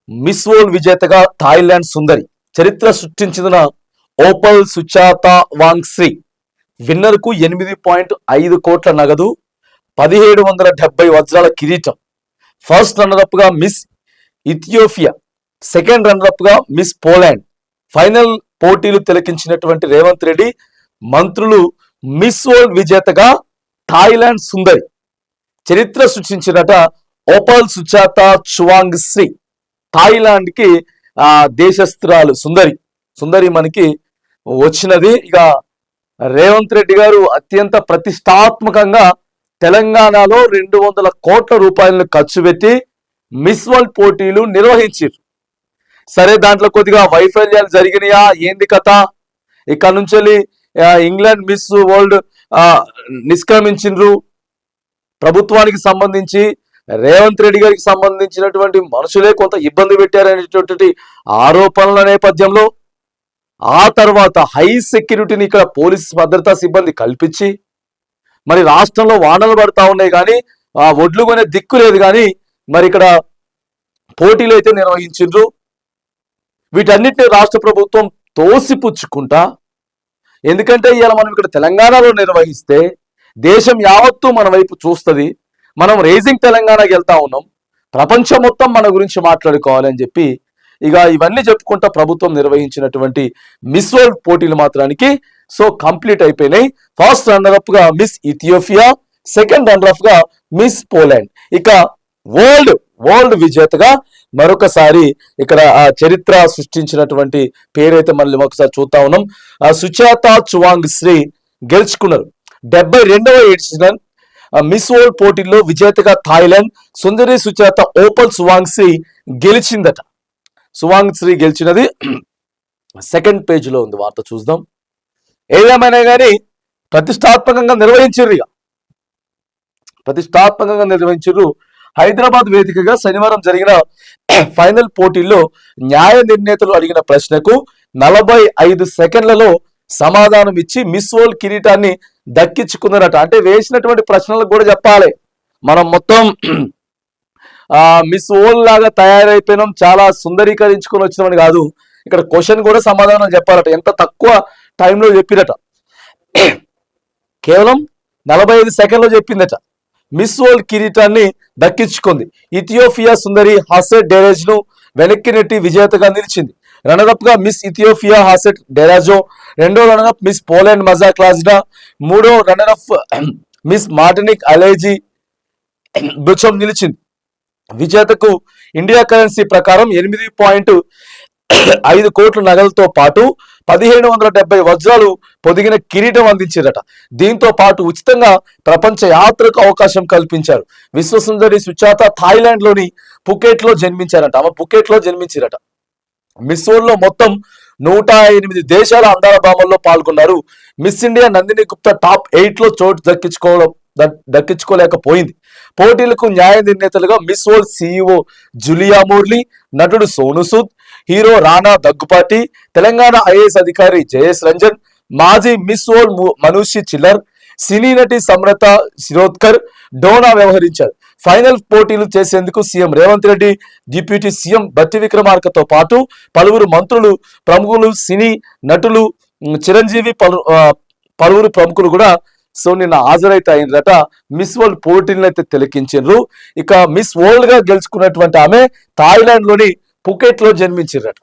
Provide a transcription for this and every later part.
Miss world విజేతగా Thailand సుందరి, చరిత్ర సృష్టించిన ఓపల్ సుచాత వాంగ్శ్రీ. విన్నర్కు 8.5 కోట్ల నగదు, 1770 వజ్రాల కిరీటం. ఫస్ట్ రన్నరప్ గా మిస్ ఇథియోపియా, సెకండ్ రన్నరప్ గా మిస్ పోలాండ్. ఫైనల్ పోటీలు తిలకించినటువంటి రేవంత్ రెడ్డి మంత్రులు మిస్ వరల్డ్ విజేతగా థాయిలాండ్ సుందరి, చరిత్ర సృష్టించినట ఓపల్ సుచాత చువాంగ్శ్రీ. థాయిలాండ్ కి దేశస్తురాలు సుందరి మనకి వచ్చినది. ఇక రేవంత్ రెడ్డి గారు అత్యంత ప్రతిష్టాత్మకంగా తెలంగాణలో 200 కోట్ల రూపాయలను ఖర్చు పెట్టి మిస్ వరల్డ్ పోటీలు నిర్వహించారు. సరే, దాంట్లో కొద్దిగా వైఫల్యాలు జరిగినాయా, ఏంది కథ? ఇక్కడ నుంచి ఇంగ్లాండ్ మిస్ వరల్డ్ నిష్క్రమించిండ్రు. ప్రభుత్వానికి సంబంధించి రేవంత్ రెడ్డి గారికి సంబంధించినటువంటి మనుషులే కొంత ఇబ్బంది పెట్టారనేటువంటి ఆరోపణల నేపథ్యంలో ఆ తర్వాత హై సెక్యూరిటీని ఇక్కడ పోలీస్ భద్రతా సిబ్బంది కల్పించి మరి రాష్ట్రంలో వానలు పడతా ఉన్నాయి, కానీ ఒడ్లు కొనే దిక్కు లేదు. కానీ మరి ఇక్కడ పోటీలు అయితే నిర్వహించిండ్రు. వీటన్నిటిని రాష్ట్ర ప్రభుత్వం తోసిపుచ్చుకుంటా, ఎందుకంటే ఇవాళ మనం ఇక్కడ తెలంగాణలో నిర్వహిస్తే దేశం యావత్తూ మన వైపు చూస్తుంది. మనం రేజింగ్ తెలంగాణకి వెళ్తా ఉన్నాం, ప్రపంచం మొత్తం మన గురించి మాట్లాడుకోవాలని చెప్పి ఇక ఇవన్నీ చెప్పుకుంటా ప్రభుత్వం నిర్వహించినటువంటి మిస్ వరల్డ్ పోటీలు మాత్రానికి కంప్లీట్ అయిపోయినాయి. ఫస్ట్ రన్నరప్ గా మిస్ ఇథియోపియా, సెకండ్ రన్నరప్ గా మిస్ పోలాండ్. ఇక వరల్డ్ విజేతగా మరొకసారి ఇక్కడ చరిత్ర సృష్టించినటువంటి పేరైతే మళ్ళీ ఒకసారి చూస్తా ఉన్నాం. సుచాత చువాంగ్శ్రీ గెలుచుకున్నారు. 72వ ఎడిషన్ మిస్ వరల్డ్ పోటీల్లో విజేతగా థాయిలాండ్ సుందరి సుచాత ఓపల్ సువాంగ్శ్రీ గెలిచిందట. సువాంగ్శ్రీ గెలిచినది సెకండ్ పేజీలో ఉంది, వార్త చూద్దాం. ఏదేమైనా కానీ ప్రతిష్టాత్మకంగా నిర్వహించారు. హైదరాబాద్ వేదికగా శనివారం జరిగిన ఫైనల్ పోటీల్లో న్యాయ నిర్ణేతలు అడిగిన ప్రశ్నకు 45 సెకండ్లలో సమాధానం ఇచ్చి మిస్ వరల్డ్ కిరీటాన్ని దక్కించుకున్నారట. అంటే వేసినటువంటి ప్రశ్నలకు కూడా చెప్పాలి, మనం మొత్తం మిస్ వరల్డ్ లాగా తయారైపోయినాం, చాలా సుందరీకరించుకొని వచ్చినామని కాదు. ఇక్కడ క్వశ్చన్ కూడా సమాధానం చెప్పాలట. ఎంత తక్కువ టైంలో చెప్పిరట, కేవలం 45 సెకండ్లో చెప్పిందట. మిస్ వరల్డ్ కిరీటాన్ని దక్కించుకుంది. ఇథియోపియా సుందరి హాసెట్ డెరేజ్ ను వెనక్కి నెట్టి విజేతగా నిలిచింది. రన్నరప్ గా మిస్ ఇథియోపియా హాసెట్ డెరాజో, రెండో రన్నరప్ మిస్ పోలాండ్ మజా క్లాజ్డా, మూడో రన్నరప్ మిస్ మార్టినిక్ అలైజీ బుచం నిలిచింది. విజేతకు ఇండియా కరెన్సీ ప్రకారం 8.5 కోట్ల నగలతో పాటు 1770 వజ్రాలు పొదిగిన కిరీటం అందించారట. దీంతో పాటు ఉచితంగా ప్రపంచ యాత్రకు అవకాశం కల్పించారు. విశ్వసుందరి సుచాత థాయిలాండ్ లోని పుకెట్ లో జన్మించారట. ఆమె పుకెట్ లో జన్మించారట. మిస్ వరల్డ్ లో మొత్తం 108 దేశాల అందాల భామల్లో పాల్గొన్నారు. Miss India Nandini Gupta top 8 లో చోటు దక్కించుకోలేకపోయింది. పోటీలకు న్యాయ నిర్ణేతలుగా మిస్ వరల్డ్ CEO జులియా మురళి, నటుడు సోను సూద్, హీరో రానా దగ్గుపాటి, తెలంగాణ IAS అధికారి జయేష్ రంజన్, మాజీ మిస్ వరల్డ్ మనూషి చిల్లర్, సినీ నటి సమ్రత శిరోద్కర్, డోనా వ్యవహరించారు. ఫైనల్ పోటీలు చేసేందుకు CM Revanth Reddy, deputy CM బట్టి విక్రమార్కతో పాటు పలువురు మంత్రులు, ప్రముఖులు, సినీ నటులు, చిరంజీవి, పలువురు ప్రముఖులు కూడా నిన్న హాజరైతే అయినరట. మిస్ వరల్డ్ పోటీలను అయితే తిలకించారు. ఇక మిస్ వరల్డ్ గా గెలుచుకున్నటువంటి ఆమె థాయిలాండ్ లోని పుకెట్ లో జన్మించారట.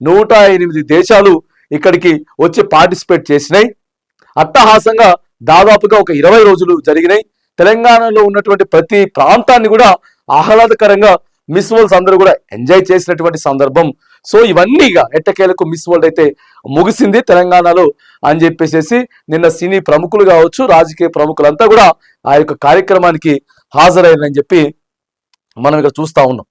108 దేశాలు ఇక్కడికి వచ్చి పార్టిసిపేట్ చేసినాయి. అట్టహాసంగా దాదాపుగా ఒక 20 రోజులు జరిగినాయి. తెలంగాణలో ఉన్నటువంటి ప్రతి ప్రాంతాన్ని కూడా ఆహ్లాదకరంగా మిస్ వరల్డ్స్ అందరూ కూడా ఎంజాయ్ చేసినటువంటి సందర్భం. ఇవన్నీ ఎట్టకేలకు మిస్ వరల్డ్ అయితే ముగిసింది తెలంగాణలో అని చెప్పేసి నిన్న సినీ ప్రముఖులు కావచ్చు, రాజకీయ ప్రముఖులంతా కూడా ఆ యొక్క కార్యక్రమానికి హాజరైందని చెప్పి మనం ఇక్కడ చూస్తా ఉన్నాం.